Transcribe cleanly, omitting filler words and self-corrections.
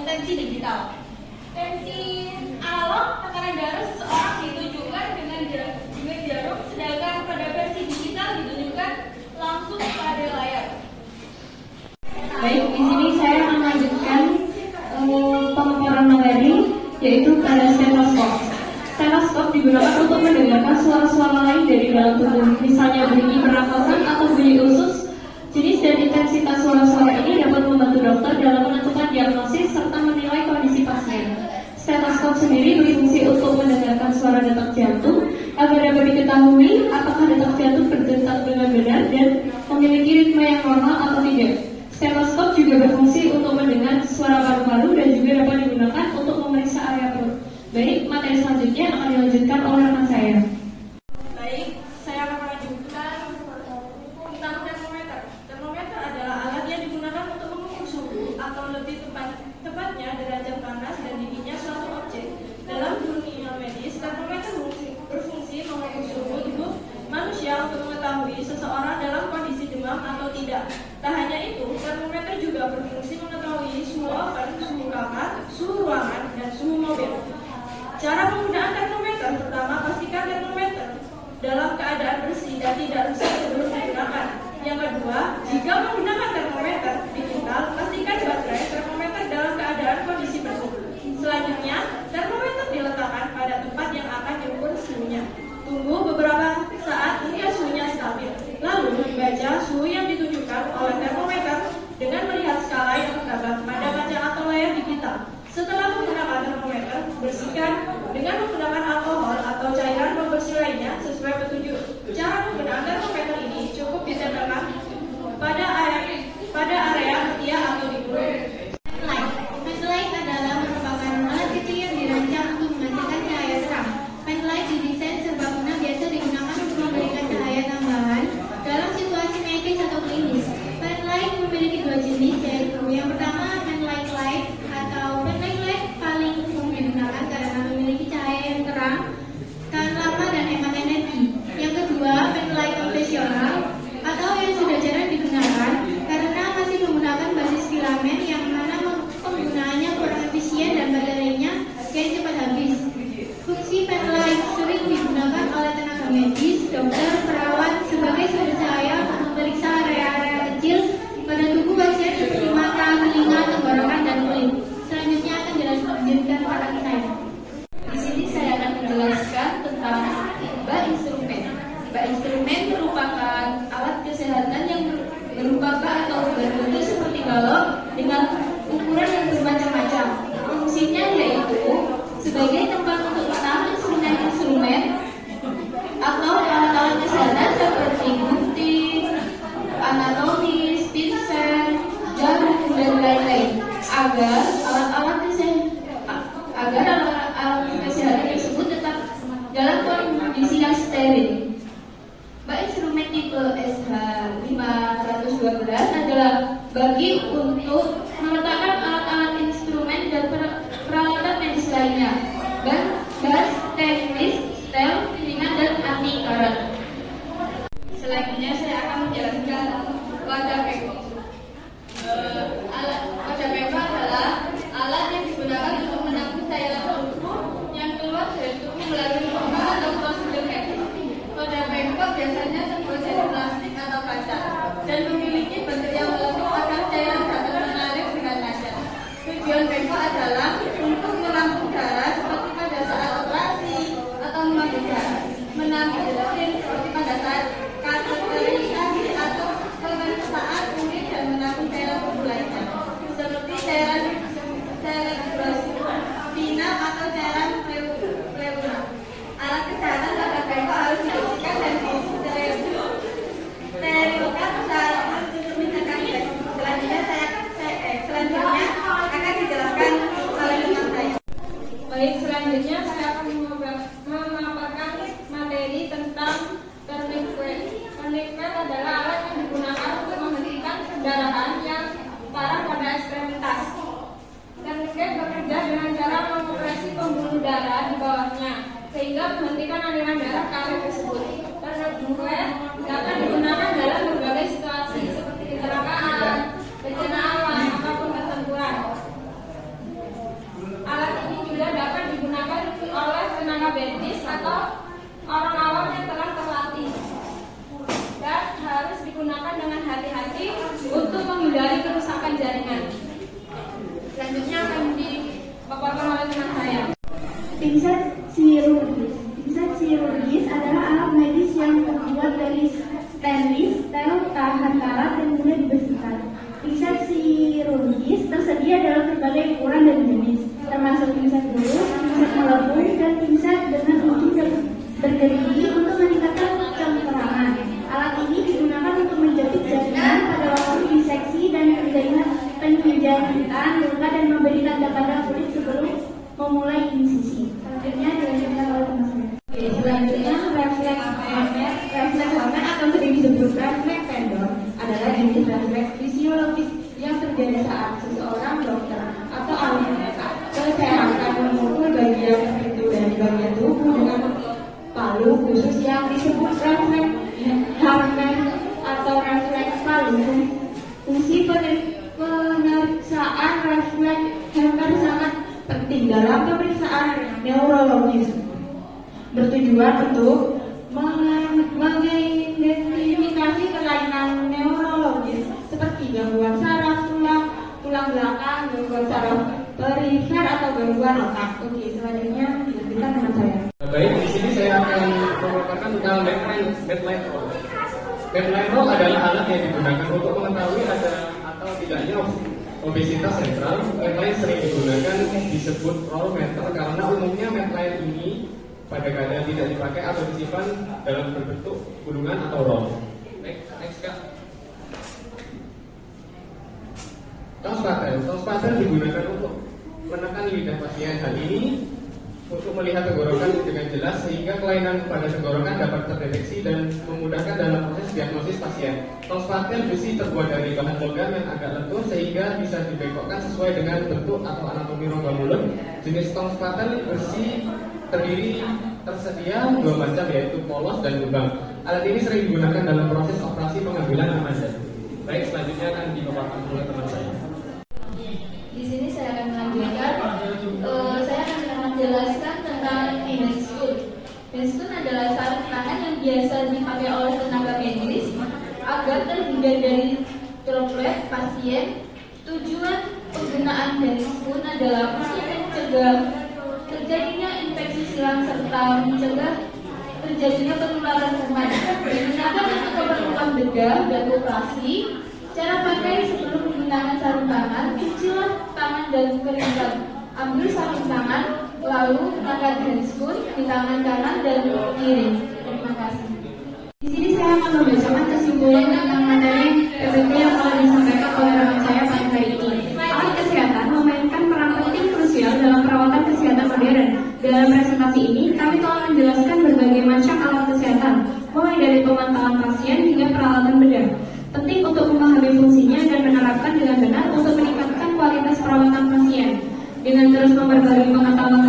tensi digital. Tensi analog, tekanan darah seseorang ditunjukkan dengan jarum, sedangkan pada versi digital ditunjukkan langsung pada layar. Baik, di sini saya akan melanjutkan pemaparan materi, yaitu pada stetoskop. Stetoskop digunakan untuk mendengarkan suara-suara lain dari dalam tubuh, misalnya bunyi pernapasan atau bunyi usus. Jenis dan intensitas suara-suara ini dapat membantu dokter dalam menentukan diagnosis serta menilai kondisi pasien. Stetoskop sendiri berfungsi untuk mendengarkan suara detak jantung agar dapat diketahui apakah detak jantung berdetak dengan benar dan memiliki ritme yang normal atau tidak. Stetoskop juga berfungsi untuk mendengar suara paru-paru dan juga dapat digunakan untuk memeriksa area perut. Baik, materi selanjutnya akan dilanjutkan oleh rekan saya. Baik, saya akan melanjutkan tentang termometer. Termometer adalah alat yang digunakan untuk mengukur suhu atau lebih tepatnya derajat panas dan dinginnya suatu objek. Dalam dunia medis, termometer berfungsi mengukur suhu tubuh manusia untuk mengetahui seseorang dalam kondisi demam atau tidak. Tak hanya itu, termometer juga berfungsi mengetahui suhu oven, suhu kamar, suhu ruangan, dan suhu mobil. Cara penggunaan termometer: pertama, pastikan termometer dalam keadaan bersih dan tidak rusak sebelum digunakan. Yang kedua, jika menggunakan termometer digital, pastikan baterai termometer dalam keadaan kondisi bersih. Selanjutnya, termometer diletakkan pada tempat yang akan diukur suhunya. Tunggu beberapa saat hingga suhunya stabil. Lalu membaca suhu yang ditunjukkan oleh termometer dengan melihat skala yang terdapat pada kaca atau layar digital. Setelah menggunakan termometer, bersihkan dengan menggunakan alkohol atau cairan pembersih lainnya sesuai petunjuk. Cara penggunaan termometer ini cukup ditempelkan pada area ketiak atau di mulut. Penlight adalah merupakan alat kecil yang dirancang untuk menghasilkan cahaya terang. Penlight didesain serbaguna biasa digunakan untuk memberikan cahaya tambahan dalam situasi medis atau klinis. Penlight memiliki dua jenis, yaitu yang pertama penlight light atau penlight light paling umum digunakan karena memiliki cahaya yang terang, tahan lama dan hemat energi. Yang kedua penlight konvensional atau yang sudah jarang digunakan karena masih menggunakan basis filamen yang mana penggunaannya kurang efisien dan baterainya yang cepat habis. Fungsi penlight sering digunakan oleh tenaga medis, dokter, perawat sebagai sumber cahaya untuk memeriksa area-area kecil pada tubuh pasien seperti mata, telinga, tenggorokan, dan kulit. Selanjutnya akan dilanjutkan rekan saya. Di sini saya akan menjelaskan tentang bak instrumen. Bak instrumen merupakan alat kesehatan yang berupa bak atau berbentuk seperti balok dengan ukuran yang bermacam-macam. Fungsinya yaitu sebagai tempat untuk menaruh instrumen-instrumen atau alat-alat kesehatan seperti gunting, anatomis, pinset, jarum, dan lain-lain agar alat-alat kesehatan tersebut tetap dalam kondisi yang steril. Bak instrumen tipe SH512 adalah bagi untuk meletakkan alat-alat instrumen dan peralatan medis lainnya. Gas, teknis, stel, ringan, dan anti karat. Selanjutnya saya akan menjelaskan wadah peko. Wadah peko adalah alat yang digunakan untuk menampung cairan tubuh yang keluar dari tubuh melalui pompa atau prosedur peko. Wadah peko biasanya terbuat dari plastik atau kaca dan memiliki bentuk yang melengkung agar cairan dapat mengalir dengan lancar. Tujuan peko adalah untuk menampung darah seperti pada saat operasi atau mengambil darah, menampung mesin seperti pada saat kateterisasi atau pemeriksaan urin dan menampung cairan tubuh lainnya seperti cairan pina atau cairan pleura. Alat kesehatan pada peko harus dibersihkan dan disterilkan saat menggunakan peko. Selanjutnya akan dijelaskan oleh teman saya. Baik, selanjutnya saya akan memaparkan materi tentang tourniquet. Tourniquet adalah alat yang digunakan untuk menghentikan pendarahan yang parah pada ekstremitas. Tourniquet bekerja dengan cara mengoperasi pembuluh darah di bawahnya sehingga menghentikan aliran darah ke area tersebut. Tourniquet dapat digunakan dalam berbagai situasi seperti kecelakaan, bencana alam, ataupun pertempuran. aspek fisiologis yang terjadi saat seseorang dokter atau ahli kesehatan memukul bagian tertentu dari bagian tubuh dengan palu khusus yang disebut refleks Harman atau refleks palu. Fungsi pemeriksaan refleks Harman sangat penting dalam pemeriksaan neurologis, bertujuan untuk mengidentifikasi kelainan neurologis seperti gangguan saraf tulang belakang, gangguan saraf perifer atau gangguan otak. Oke, selanjutnya dilanjutkan dengan saya. Baik, di sini saya akan memaparkan tentang Medline Roll. Medline Roll adalah alat yang digunakan untuk mengetahui ada atau tidaknya obesitas sentral. Medline sering digunakan disebut roll meter karena umumnya Medline ini pada keadaan tidak dipakai atau disimpan dalam berbentuk gulungan atau roll. Next Kak. Tos pattern digunakan untuk menekan lidah pasien. Hal ini untuk melihat tenggorokan dengan jelas sehingga kelainan pada tenggorokan dapat terdeteksi dan memudahkan dalam proses diagnosis pasien. Tos pattern besi terbuat dari bahan logam yang agak lentur sehingga bisa dibengkokkan sesuai dengan bentuk atau anatomi rongga mulut. Jenis tos pattern besi tersedia dua macam, yaitu polos dan lubang. Alat ini sering digunakan dalam proses operasi pengambilan amandel. Baik, selanjutnya akan dipaparkan oleh teman saya. Di sini saya akan melanjutkan. Saya akan menjelaskan tentang Benston. Benston adalah sarung tangan yang biasa dipakai oleh tenaga medis agar terhindar dari droplet pasien. Tujuan penggunaan Benston adalah untuk mencegah terjadinya infeksi silang serta mencegah terjadinya penularan kuman. Digunakan untuk keperluan bedah dan operasi. Cara pakai: sebelum menggunakan sarung tangan, cucilah tangan dan keringkan. Ambil sarung tangan, lalu gunakan handscoon di tangan kanan dan kiri. Terima kasih. Di sini saya akan membacakan kesimpulan tentang materi PPT yang telah disampaikan oleh rekan saya pada hari ini. Alat kesehatan memainkan peran penting krusial dalam perawatan kesehatan modern. Dalam presentasi ini, kami telah menjelaskan berbagai macam alat kesehatan, mulai dari pemantauan pasien hingga peralatan bedah. Penting untuk memahami fungsinya dan menerapkan dengan benar untuk meningkatkan kualitas perawatan pasien. Dengan terus memperbarui pengetahuan